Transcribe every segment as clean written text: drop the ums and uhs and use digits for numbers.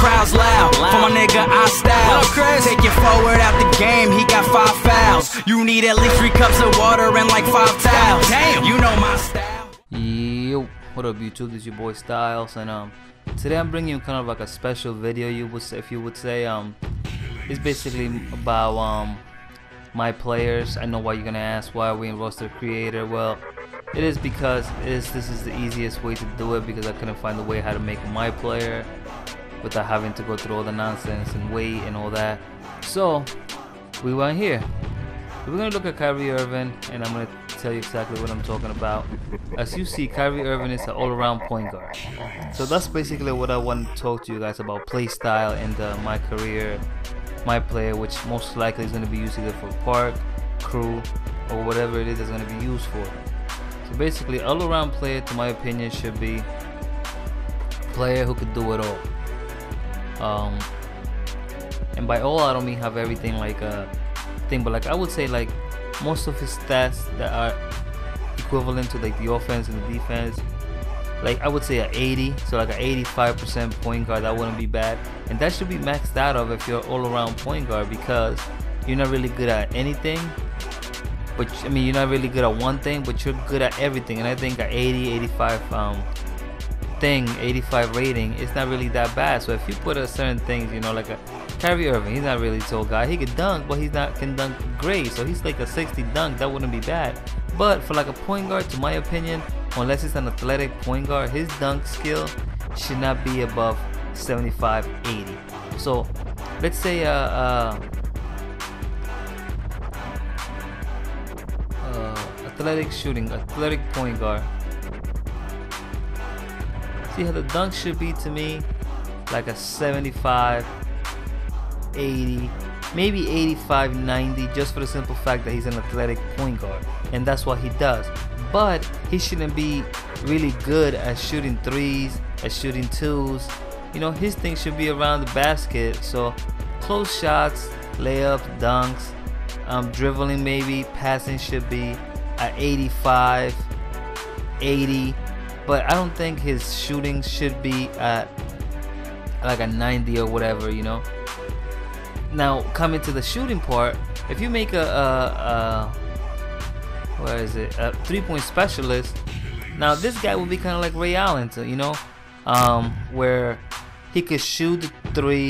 crowd's loud. For my nigga, I style. Take it forward out the game, he got 5 fouls. You need at least 3 cups of water and like 5 towels. Damn, you know my style. Yo, what up YouTube? This is your boy Styles, and today I'm bringing you kind of like a special video, if you would say. It's basically about my players. I know why you're gonna ask, why are we in roster creator? Well, it is because this is the easiest way to do it, because I couldn't find a way how to make my player without having to go through all the nonsense and wait and all that. So we went here. We're gonna look at Kyrie Irving, and I'm gonna tell you exactly what I'm talking about. As you see, Kyrie Irving is an all-around point guard. So that's basically what I want to talk to you guys about: play style and my career, my player, which most likely is gonna be used either for park, crew, or whatever it is that's gonna be used for. So basically, all-around player, to my opinion, should be player who could do it all. And by all, I don't mean have everything like a thing, but like I would say like most of his stats that are equivalent to like the offense and the defense, like I would say an 80, so like an 85% point guard, that wouldn't be bad. And that should be maxed out of if you're all-around point guard, because you're not really good at anything, but I mean you're not really good at one thing, but you're good at everything. And I think an 80, 85 85 rating is not really that bad. So if you put a certain things, you know, like a Kyrie Irving, he's not really a tall guy. He could dunk, but he's not can dunk great. So he's like a 60 dunk, that wouldn't be bad. But for like a point guard, to my opinion, unless it's an athletic point guard, his dunk skill should not be above 75, 80. So let's say athletic shooting, athletic point guard. See how the dunk should be to me like a 75, 80, maybe 85, 90, just for the simple fact that he's an athletic point guard, and that's what he does. But he shouldn't be really good at shooting threes, at shooting twos. You know, his thing should be around the basket. So close shots, layups, dunks, dribbling, maybe passing should be at 85, 80. But I don't think his shooting should be at like a 90 or whatever, you know. Now coming to the shooting part, if you make a 3-point specialist, now this guy will be kind of like Ray Allen, you know, where he could shoot the 3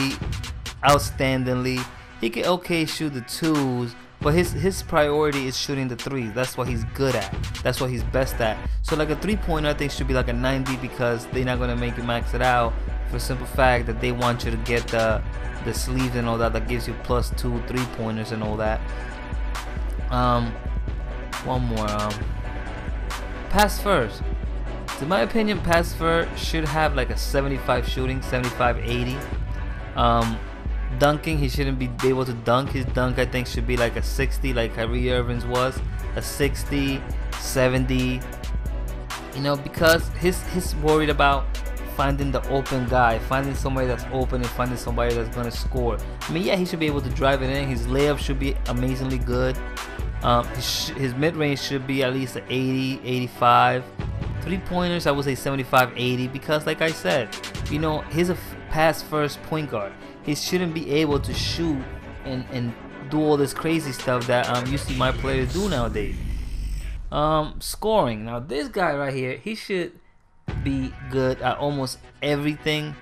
outstandingly. He could shoot the 2s, but his priority is shooting the 3s. That's what he's good at. That's what he's best at. So like a 3-pointer, I think should be like a 90, because they're not gonna make you max it out for the simple fact that they want you to get the sleeves and all that. That gives you +2 3-pointers and all that. One more. Pass first. To my opinion, pass first should have like a 75 shooting, 75, 80. Dunking, he shouldn't be able to dunk. His dunk, I think, should be like a 60, like Kyrie Irving's was, a 60, 70. You know, because he's worried about finding the open guy, finding somebody that's open, and finding somebody that's gonna score. I mean, yeah, he should be able to drive it in. His layup should be amazingly good. His mid-range should be at least an 80, 85. 3-pointers, I would say 75, 80, because like I said, you know, he's a pass-first point guard. He shouldn't be able to shoot and do all this crazy stuff that you see my players do nowadays. Scoring. Now this guy right here, he should be good at almost everything.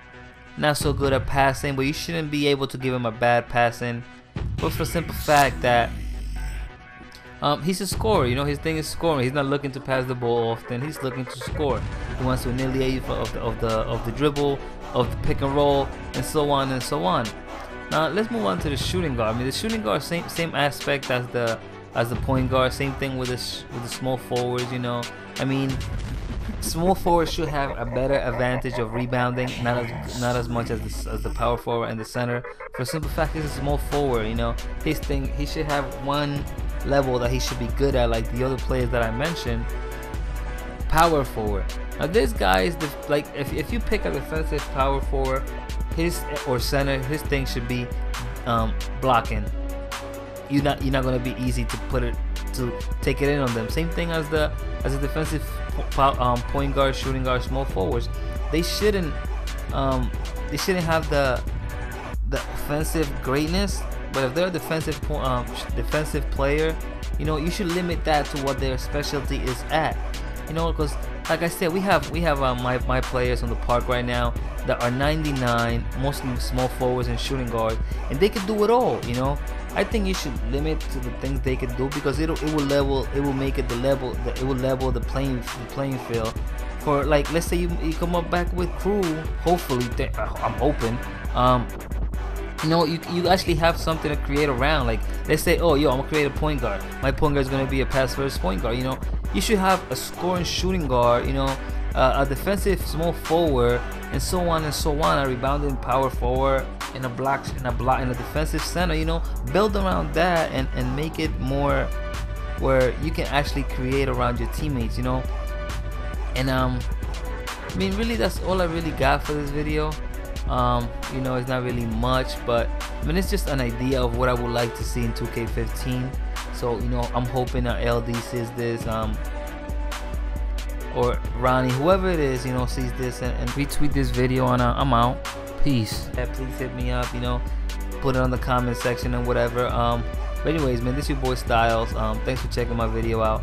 Not so good at passing, but you shouldn't be able to give him a bad passing. But for the simple fact that he's a scorer, you know, his thing is scoring. He's not looking to pass the ball often. He's looking to score. He wants to annihilate you of the dribble, of the pick and roll, and so on and so on. Now let's move on to the shooting guard. I mean, the shooting guard, same aspect as the point guard. Same thing with the small forwards. You know, I mean, small forwards should have a better advantage of rebounding, not as much as the power forward and the center. For a simple fact, he's a small forward. You know, his thing, he should have one level that he should be good at, like the other players that I mentioned. Power forward. Now this guy is like, if you pick a defensive power forward, or center, his thing should be blocking. You're not gonna be easy to take it in on them. Same thing as a defensive point guard, shooting guard, small forwards. They shouldn't they shouldn't have the offensive greatness, but if they're a defensive player, you know, you should limit that to what their specialty is at. You know, because like I said, we have my players on the park right now that are 99, mostly small forwards and shooting guards, and they can do it all. You know, I think you should limit to the things they can do, because it will level the playing field. For, like, let's say you come up back with crew, hopefully, I'm hoping, you know, you actually have something to create around. Like, let's say, oh, yo, I'm gonna create a point guard. My point guard is gonna be a pass first point guard. You know, you should have a scoring shooting guard. You know, a defensive small forward, and so on and so on. A rebounding power forward, and a defensive center. You know, build around that and make it more where you can actually create around your teammates. You know, and I mean, really, that's all I really got for this video. You know, it's not really much, but I mean, it's just an idea of what I would like to see in 2K15. So, you know, I'm hoping that LD sees this, or Ronnie, whoever it is, you know, sees this and retweet this video, and I'm out. Peace. Yeah, please hit me up, you know, put it on the comment section and whatever. But anyways, man, this is your boy Styles. Thanks for checking my video out.